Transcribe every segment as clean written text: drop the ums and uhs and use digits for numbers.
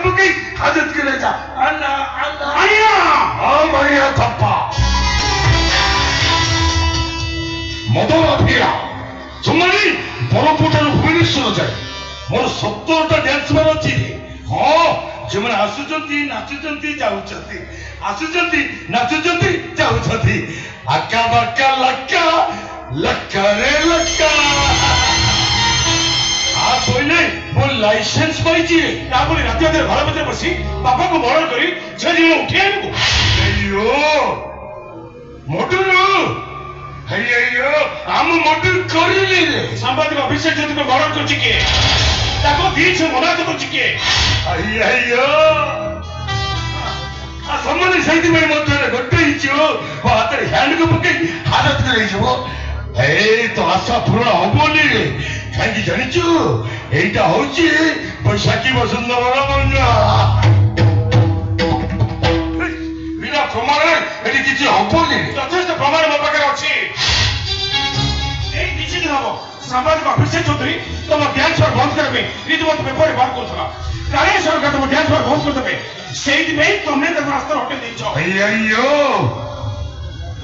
पकई हाजत के ले जा अल्लाह अल्लाह मानिया हां मानिया थप्पा मदन अभिया सुमनी बरपुटर भुवनेश्वर जाए मोर 70टा डांस मान अछि हां जेमन आसुचंती नाचुचंती जाउचंती आसुचंती नाचुचंती जाउचंती अक्का बक्का लक्का लक्का रे लक्का आ कोइले मो लाइसेंस पाइछि ता बोली राति अधे घर भीतर बसी बापा को मर्डर करी छे दिन उठी आइबो अयो मर्डर अयो हम मर्डर करिले रे सांबादिक अभिषेक ज्योति को मर्डर करछि के ताको बीच मना तो करछि के अयो आ सम्मान सहित में मर्डर गट्टे हिचो हातरे हैंड को पके हालत करे छो ए तो आशा पूर्ण होबोनी रे काई जानिछु एटा होची बैशाखी वसुंधरा मन्या बिना प्रमाण एटी किछि होबोनी यथेष्ट प्रमाण मो पाखे अछि ए किछि दिन हबो सामाजिक अभिषेक चौधरी तुम डांस पर बंद करबे रीतिमत पेपर बार करथला काले सरकार तुम डांस पर बंद कर देबे सेहि में तुमने तो रास्ता हटे देछो अयो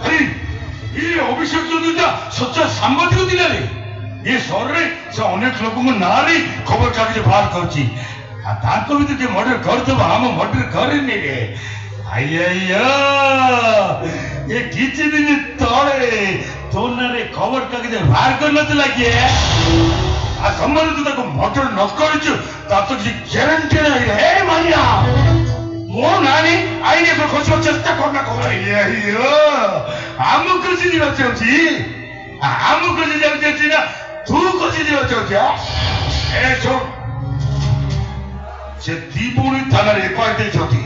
अरे ये अभिषेक चौधरी सच्चा सांबादिक दिला रे ये शहर रे से अनेक लोगों को नारी खबर कागज बाहर करछि आ ताको भी जे मर्डर कर दबा हम मर्डर करे नहीं रे अय्या ये किछि दिन तळे तोनारे खबर कागज बाहर कर नतला के आ सम्मान तो ताको मर्डर न करछु ता तो जी गारंटी नहीं रे मानिया मो नानी आईने को खोजो चेष्टा करना को अय्या हम खुशी दिवा चाहछि हम खुशी दिवा चाहछि ना तू खुशी दिवा चाहछि ए छोड़ से दीपुणी थाना रे एफआईआर दे छथि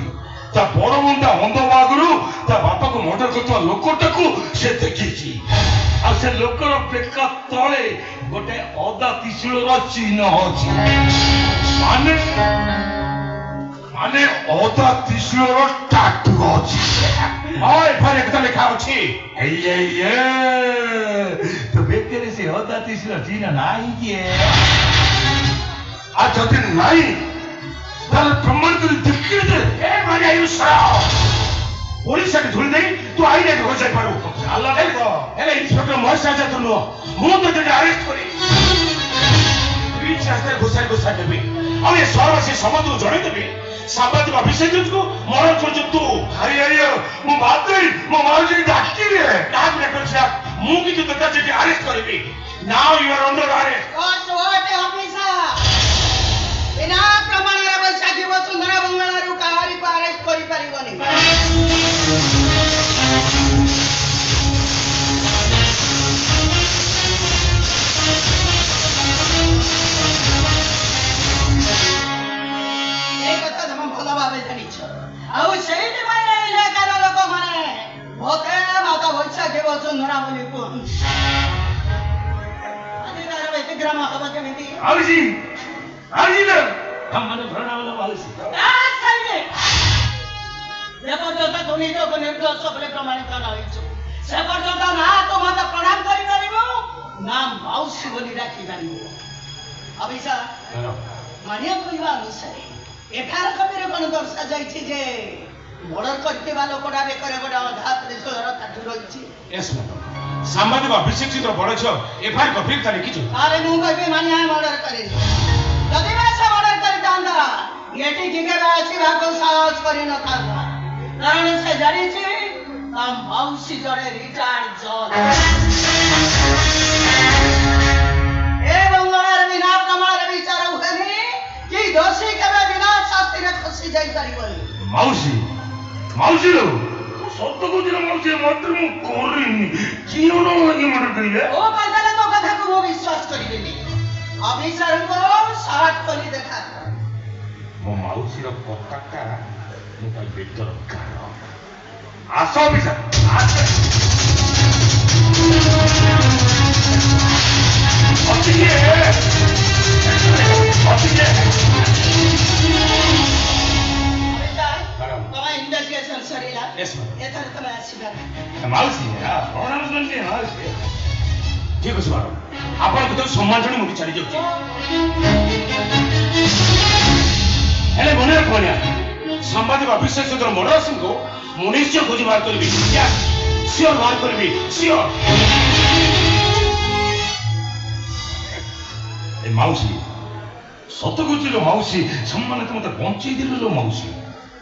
ता बड़ मुंडा हंद बागरू ता बापा को मर्डर करतवा लोकटाकू से देखिछि आ से लोकर पेका तळे गोटे अदा त्रिशूल रो चिन्ह होछि माने माने अदा त्रिशूल रो टाटू होछि ओए पर एक लिखा होछि ए तो बेकरे से अदा त्रिशूल चिन्ह नाही के आ जति नाही ताले प्रमाण कर देखि दे ए माने आयुषा पुलिस के धुल देई तू आई ने हो जाय पारू अल्लाह को एले इंस्पेक्टर महेश राजा तो नो मु तो ते अरेस्ट करी बीच रास्ते घुसाई देबे अब ये सर्वसी समझ जणे देबे सांबादिक अभिषेक को मर्डर कर तू अरे अरे मु बात नहीं मो माउजी डाकी रे डाक ने कर मु की तो तता जे अरेस्ट करबी now you are under arrest what officer बिना प्रमाण रे बैसाखी वसुंधरा बंगला रु काहारी को अरेस्ट करि परिबनी ए कथा हम भला भाबे जानि छ आउ सेहि माने इलाकार लोक माने भोते माता बैसाखी वसुंधरा बोली को अधिकार बेटे ग्राम हवा के मिति आउजी ना हम माने भरणा वाला वालसी आ सही ये पर्यंत तुनी तो को निर्दोष सबले प्रमाणित न होइछु से पर्यंत ना तो माता प्रणाम करि परिबो नाम मौसी बोली राखि परिबो अभिसा मानिया कहवा अनुसारे 11 कपिरे कोन दर्शा जाइछि जे मर्डर करते वाला कोडा बे करे कोडा आधा त्रिशूलर काटू रहिछि यस मैडम सांबादिक अभिषेक चित्र बड़ छ एफआईआर कपिल तारे किछु अरे मु कहबे मानिया मर्डर करे जदि वे से मर्डर करि दांदा येटी जिगे राशि भागो साहस करि न थांदा कारण से जानि छी हम मौसी जड़े रिटायर्ड जज ए बंगलार बिना प्रमाण विचार हुएनी कि दोषी केबे बिना शास्ति रे फसी जाई परिबनी मौसी मौसी लो सत्य को दिन मौसी मर्डर मु करिनी कियो न ये मर्डर करिले ओ कहले तो कथा को विश्वास करिबेनी अभिसर को साथ करी देखा मो मौसी रो पताका मु ता भीतर कारो आसो अभिसर अतिये तुम्हारा इन्वेस्टिगेशन सरीला यस मैम एथर तमे आसीबा मौसी हां प्रणाम करनी मौसी ठीक अछि बारो आपण को तो सम्मान जणी मुठी चली जाउची हेले बने कोन ମାନିଆ ସାମ୍ବାଦିକ ଅଭିଷେକ ଚନ୍ଦ୍ର ମଣ୍ଡଳ ସିଂଙ୍କୁ ମୁଁ ନିଶ୍ଚୟ ଖୋଜି ବାହାର କରିବି ସିଓର ବାହାର କରିବି ସିଓର। ଏ ମାଉସୀ ସତ କହୁଛି ମାଉସୀ ସେମାନେ ତ ମତେ ବଞ୍ଚେଇ ଦେଲେ ମାଉସୀ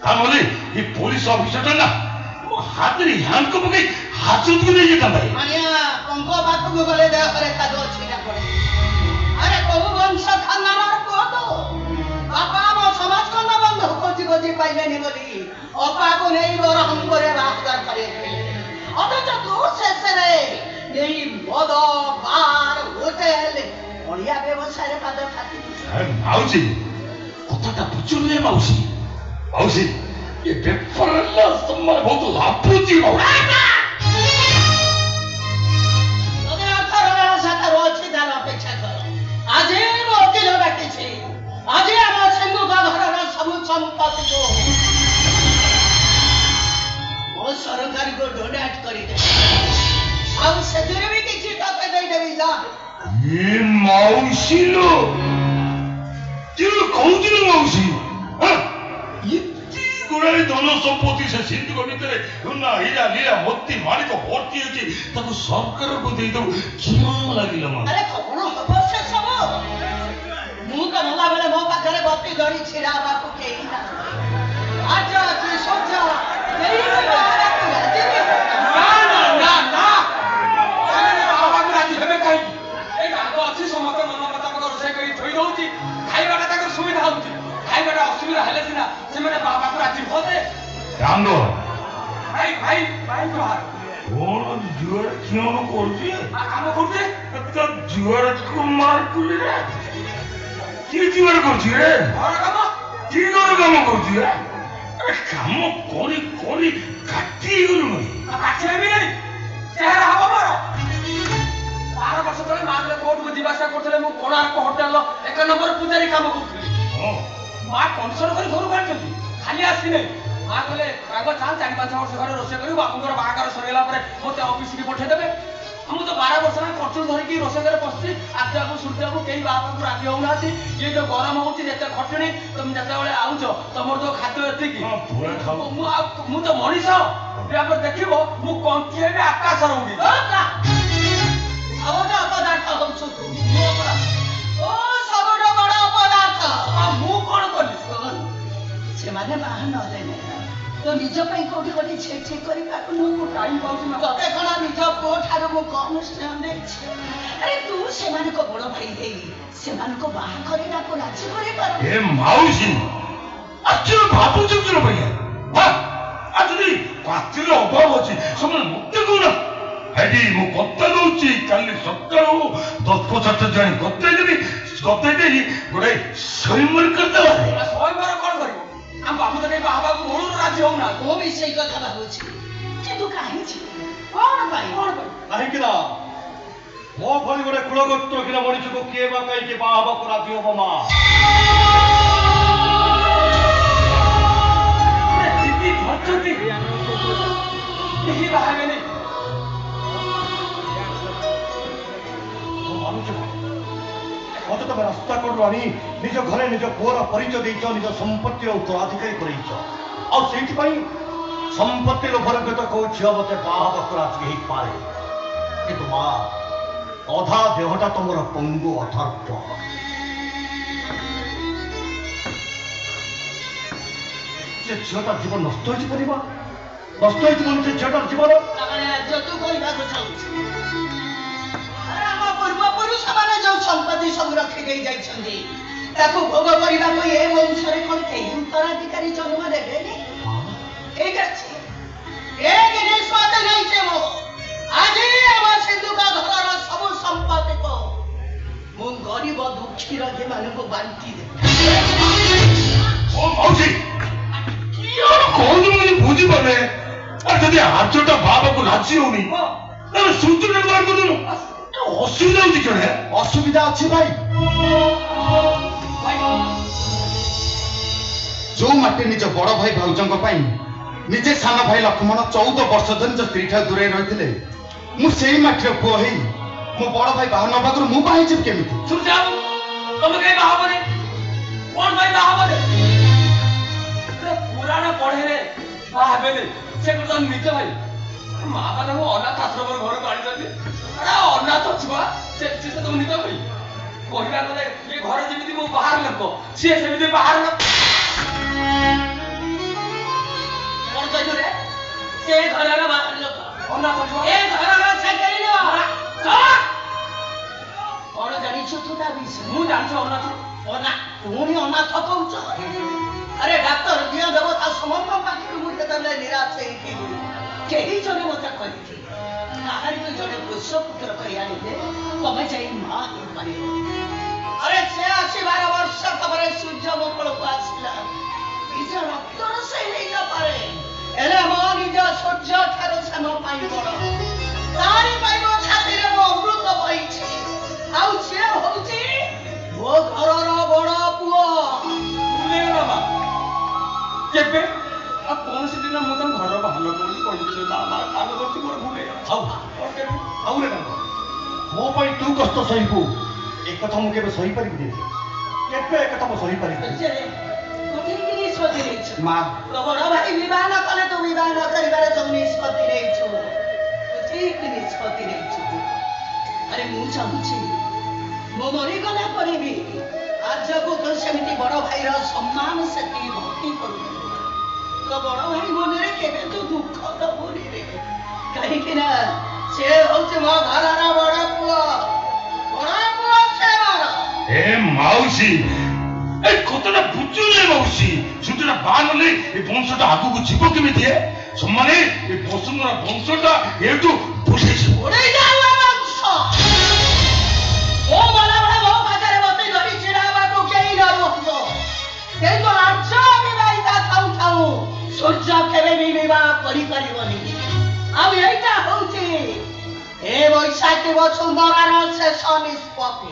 ତା ନହେଲେ ଏ ପୋଲିସ ଅଫିସରଟା ନା ମୋ ହାତରେ ହ୍ୟାଣ୍ଡ ପକେଇ ହାତକୁ ନେଇଯାଇଥାନ୍ତା। ପଙ୍କ ପାଖକୁ ଗଲେ ଦେହରେ କାଦୁ ଅଛି ନା ପଡେ। ଆରେ କୋଉ ବଂଶ ଖାନଦାନର ପୁଅ ତ ବାପା ଆମ ସମାଜ କନ୍ଦ ବନ୍ଧୁ ଖୋଜି ଖୋଜି ପାଇଲେନି ବୋଲି ଅପାକୁ ନେଇ ବରହମ করে ବାହାଘର କରେଇଥିଲେ। ଅଥଚ ତୁ ଶେଷରେ ଏଇ ମଦ ବାର ହୋଟେଲ ଅଳିଆ ବ୍ୟବସାୟରେ ପାଦ ଥାପି। ମାଉସୀ କଥାଟା ବୁଝୁନି ମାଉସୀ ମାଉସୀ ଏ ବେପାର ତମର ବହୁତ ଲାଭୁଛି ଅପେକ୍ଷା କର। ଆଜି ମୁଁ ଓକିଲ ଡାକିଛି। ଆଜି ଆମ ସିନ୍ଧୁଙ୍କ ଘରର ସବୁ ସମ୍ପତ୍ତିକୁ ମୋ ସରକାରକୁ ଡୋନେଟ୍ କରିଦେବି ଆଉ ସେଥିରେ ବି କିଛି ଟଙ୍କା ଦେଇଦେବି। ଯା ଏ ମାଉସୀ ଲୋ ତୁ କହୁଛୁ ମାଉସୀ ଏତେ ଗୁଡ଼ାଏ ଧନ ସମ୍ପତ୍ତି ସେ ସିନ୍ଧୁଙ୍କ ଭିତରେ ସୁନା ହୀରା ଲୀଳା ମୋତି ମାଣିକ ଭର୍ତ୍ତି ଅଛି ତାକୁ ସରକାରକୁ ଦେଇଦବୁ କିଣ ଲାଗିଲା ମା। ଆରେ କଣ ହବ ସେ ସବୁ? ମୁଁ ତ ଗଲା ବେଳେ ମୋ ପାଖରେ ବତି ଧରି ଛିଡ଼ା ହେବାକୁ କେହି ନାହିଁ। ଆଜ କି ସଜ କେହି ସମସ୍ତେ ମନ ମୁତାବକ ରୋଷେଇ କରି ଥୋଇ ଦଉଛି ଖାଇବାଟା ତାଙ୍କର ସୁବିଧା ହଉଛି। ଖାଇବାଟା ଅସୁବିଧା ହେଲେ ସିନା ସେମାନେ ବାବାକୁ ରାଜି ହୁଅନ୍ତେ। ଭାଇ ଭାଇ ଭାଇ ବାହାର କଣ ଝିଅରେ କିଣ କରୁଛି କାମ କରୁଛେ ଝିଅରେ ମାରୁଛି ରେ କି ଝିଅରେ କରୁଛି ରେ ଘର କାମ କି ଘର କାମ କରୁଛି ରେ କାମ କରି କରି କାଟି ଗଲୁ କାଟିବେ ବି ନାହିଁ ଚେହେରା ହବ ମୋର। 12 ବର୍ଷ ତଳେ ମା ଯେତେବେଳେ କୋର୍ଟକୁ ଯିବା ଆସିବା କରୁଥିଲେ ମୁଁ କୋଣାର୍କ ହୋଟେଲର 1 ନମ୍ବର ପୂଜାରୀ କାମ କରୁଥିଲି। ମା କନସର୍ନ କରି ଘରକୁ ଆଣିଛନ୍ତି ଖାଲି ଆସିଲେ ମା କହିଲେ ରାଗ ଚାଲ 4-5 ବର୍ଷ ଘରେ ରୋଷେଇ କରି ବାବୁଙ୍କର ବାହାଘର ସରିଗଲା ପରେ ମୋତେ ଅଫିସକି ପଠେଇଦେବେ। ମୁଁ ତ 12 ବର୍ଷ ହେଲା କଚୁର ଧରିକି ରୋଷେଇ ଘରେ ବସିଛି ଆଜିବାକୁ ସୁରତିବାକୁ କେହି ବାହାକୁ ରାଜି ହଉନାହାନ୍ତି। ଇଏ ଯୋଉ ଗରମ ହଉଛି ଯେତେ ଖଟଣି ତମେ ଯେତେବେଳେ ଆଉଛ ତମର ଯୋଉ ଖାଦ୍ୟ ଏତିକି ମୁଁ ତ ମଣିଷ ଦେଖିବ ମୁଁ କଞ୍ଚି ହେବି ଆକାଶର ଉଡି ସବୁଠୁ ଅପଦାର୍ଥ ହଉଛୁ ତୁ। ସବୁଠୁ ବଡ ଅପଦାର୍ଥ। ମୁଁ କଣ କଲି? ସେମାନେ ବାହା ନହେଲେ ତ ନିଜ ପାଇଁ କୋଉଠି ଗୋଟେ ଠିକ କରିପାରୁନୁ। ଟାଇମ ପାଉଛି ନା ତତେ କଣ ନିଜ ପୁଅ ଠାରୁ ମୁଁ କମ ସ୍ନେହ ଦେଇଛି? ଆରେ ତୁ ସେମାନଙ୍କ ବଡ ଭାଇ ଦେଇ ସେମାନଙ୍କୁ ବାହା କରିବାକୁ ରାଜି କରିପାରୁ। ଏ ମାଉସୀ ଆକ୍ଚୁଆଲି ଭାବୁଛୁ କିଣ ଭାଇ ଯଦି ପାତ୍ରୀର ଅଭାବ ଅଛି ସେମାନେ ମତେ କହୁନା ହେଠି ମୁଁ କଥା ଦଉଛି କାଲି ସକାଳୁ 10-15 ଜଣ କତେଇ ଦେବି କତେଇ ଦେଇ ଗୋଟେ ସ୍ୱୟଂବର କରିଦେବା। ସ୍ୱୟଂବର କଣ କରିବ? ଆମ ବାବୁ ତ କେହି ବାହାବାକୁ ମୂଳରୁ ରାଜି ହଉନା। ମୁଁ ବି ସେଇ କଥା ଭାବୁଛି କିନ୍ତୁ କାହିଁକି କଣ ପାଇଁ କାହିଁକି ନା ମୋ ଭଳି ଗୋଟେ କୁଳଗୋତ୍ରହୀନ ମଣିଷକୁ କିଏ ବା କାହିଁକି ବାହା ହେବାକୁ ରାଜି ହବ ମା? ଦିଦି ଧରିଛନ୍ତି କେହି ବାହା ହେବେନି। ମତେ ତମେ ରାସ୍ତା କଡ଼ରୁ ଆଣି ନିଜ ଘରେ ନିଜ ପୁଅର ପରିଚୟ ଦେଇଛ, ନିଜ ସମ୍ପତ୍ତିର ଉତ୍ତରାଧିକାରୀ କରେଇଛ ଆଉ ସେଇଥିପାଇଁ ସମ୍ପତ୍ତି ଲୋଭରେ ତ କୋଉ ଝିଅ ମତେ ବାହା ହେବାକୁ ରାଜି ହେଇପାରେ। କିନ୍ତୁ ମା ଅଧା ଦେହଟା ତମର ପଙ୍ଗୁ ଅଥର୍ପ। ସେ ଝିଅଟା ଜୀବନ ନଷ୍ଟ ହେଇପାରିବ ନଷ୍ଟ ହେଇଯିବନି ସେ ଝିଅଟାର ଜୀବନ। ଯତୁ କରିବାକୁ ଚାହୁଁଛି ଆମ ପୂର୍ବପୁରୁଷମାନେ ଯୋଉ ସମ୍ପତ୍ତି ସବୁ ରଖିଦେଇ ଯାଇଛନ୍ତି ତାକୁ ଭୋଗ କରିବାକୁ ଏ ବଂଶରେ କଣ କେହି ଉତ୍ତରାଧିକାରୀ ଜନ୍ମ ଦେବେନି? ଠିକ ଅଛି ଏ ଜିନିଷ ମତେ ନେଇছে ମୁଁ ଆଜି ଆମ ସିନ୍ଧୁଙ୍କ ଘରର ସବୁ ସମ୍ପତ୍ତିକୁ ମୁଁ ଗରିବ ଦୁଃଖୀର ମାନଙ୍କୁ ବାଣ୍ଟି ଦେବି। ବୁଝିପାରେ ଯଦି ହାତଟା ବାବାକୁ ରାଜି ହଉନି ତାହେଲେ ସୂଚନା ବାହାର କରିଦେଲୁ ଅସୁବିଧା ହଉଛି କେଣେ? ଅସୁବିଧା ଅଛି ଭାଇ। ଯୋଉ ମାଟି ନିଜ ବଡ ଭାଇ ଭାଉଜଙ୍କ ପାଇଁ ନିଜେ ସାନ ଭାଇ ଲକ୍ଷ୍ମଣ 14 ବର୍ଷ ଧରି ନିଜ ସ୍ତ୍ରୀଠାରୁ ଦୂରେଇ ରହିଥିଲେ, ମୁଁ ସେଇ ମାଟିର ପୁଅ ହେଇ ମୋ ବଡ ଭାଇ ବାହା ନବାକରୁ ମୁଁ ବାହା ହେଇଯିବି କେମିତି? ତମେ କାହିଁ ବାହା ହବନି? କଣ ପାଇଁ ବାହା ହବନି? କହିଲେ ସେ ଗୋଟେ ନିଜ ଭାଇ ମା ବାପାଙ୍କୁ ଅନାଥ ଆଶ୍ରମର ଘରକୁ ଆଣିଛନ୍ତି। ଆରେ ଅନାଥ ଛୁଆ ସେ ତମ ନିଜ ଭାଇ କହିବା ଗଲେ ଏ ଘରେ ଯେମିତି ମୁଁ ବାହାର ଲୋକ ସିଏ ସେମିତି ବାହାର ଲୋକ। କଣ କହିଲୁ ରେ? ସେ ଘରର ବାହାର ଲୋକ ଅନାଥ ଛୁଆ ଏ ଘରର ସେ କେହି ନୁହଁ। କଣ ଜାଣିଛୁ ତୁ ତା ବିଷୟ? ମୁଁ ଜାଣିଛି ଅନାଥ ପୁଣି ଅନାଥ କହୁଛ? ଆରେ ଡାକ୍ତର ଦିଅ ଦେବତା ସମସ୍ତଙ୍କ ପାଖରୁ ମୁଁ କେତେବେଳେ ନିରାଶ ହେଇଥିଲି। କେହି ଜଣେ ମତେ କହିଛି କାହାରିକୁ ଜଣେ ପୋଷ୍ୟପୁତ୍ର କରି ଆଣିଲେ ତମେ ଯାଇ ମା ହେଇପାରିବ। ଆରେ ସେ ଆସି 12 ବର୍ଷ ପରେ ସୂର୍ଯ୍ୟ ମଙ୍ଗଳକୁ ଆସିଲା। ନିଜ ରକ୍ତର ସେ ହେଇନପାରେ ହେଲେ ମୋ ନିଜ ସୂର୍ଯ୍ୟ ଠାରୁ ସେ ମୋ ପାଇଁ ବଡ଼। ତାରି ପାଇଁ ମୋ ଛାତିରେ ମୋ ଅମୃତ ବହିଛି। ଆଉ ସିଏ ହଉଛି ମୋ ଘରର ବଡ଼ ପୁଅ। ଭୁଲିଗଲା ମା କେବେ ଆଉ କୌଣସି ଦିନ ମୁଁ ତାଙ୍କ ଘର ବାହାର ଲୋକ ବୋଲି କହିଥିଲି ମା ମା କାମ କରୁଛି ମୋର ଭୁଲ ହେଇଗଲା। ଆଉ ରେ କାମ ମୋ ପାଇଁ ତୁ କଷ୍ଟ ସହିବୁ ଏକଥା ମୁଁ କେବେ ସହିପାରିବିନି। କେବେ ଏକଥା ମୁଁ ସହିପାରିବିନି। ନିଷ୍ପତ୍ତି ନେଇଛୁ ମା ତୋ ବଡ଼ ଭାଇ ବିବାହ ନ କଲେ ତୁ ବିବାହ ନ କରିବାର ଯୋଉ ନିଷ୍ପତ୍ତି ନେଇଛୁ ଠିକ ନିଷ୍ପତ୍ତି ନେଇଛୁ। ଆରେ ମୁଁ ଚାହୁଁଛି ମୁଁ ମରିଗଲା ପରେ ବି ଆଜକୁ ତୁ ସେମିତି ବଡ଼ ଭାଇର ସମ୍ମାନ ସେତିକି ଭକ୍ତି କରୁଥିଲୁ। ତୋ ବଡ଼ ଭାଇ ମନରେ କେବେ ତୁ ଦୁଃଖ ଦବୁନି ରେ। କାହିଁକି ନା ସେ ହଉଛି ମୋ ଘରର ବଡ଼ ପୁଅ। ବଡ଼ ପୁଅ ସେ ମୋର। ଏ ମାଉସୀ ଏ କଥାଟା ବୁଝୁନି ମାଉସୀ। ଛୁଟିଟା ବାହା ନଲେ ଏ ବଂଶଟା ଆଗକୁ ଯିବ କେମିତି? ସମାନେ ଏ ବଂଶଟା ଏଠୁ ବୁଝେଇଯିବ। ଉଡେଇ ଯାଉ ଏ ବଂଶ। ମୋ ମଲାବେଳେ ମୋ ପାଖରେ ବସି ଧରି ଛିଡ଼ା ହେବାକୁ କେହି ନ ରୁହନ୍ତୁ। କିନ୍ତୁ ରାଜ୍ୟ ବିବାହିତା ଥାଉ ଥାଉ ସୂର୍ଯ୍ୟ କେବେ ବି ବିବାହ କରିପାରିବନି। ଆଉ ଏଇଟା ହଉଛି ଏ ବୈଶାଖୀ ବସୁନ୍ଧରାର ଶେଷ ନିଷ୍ପତ୍ତି।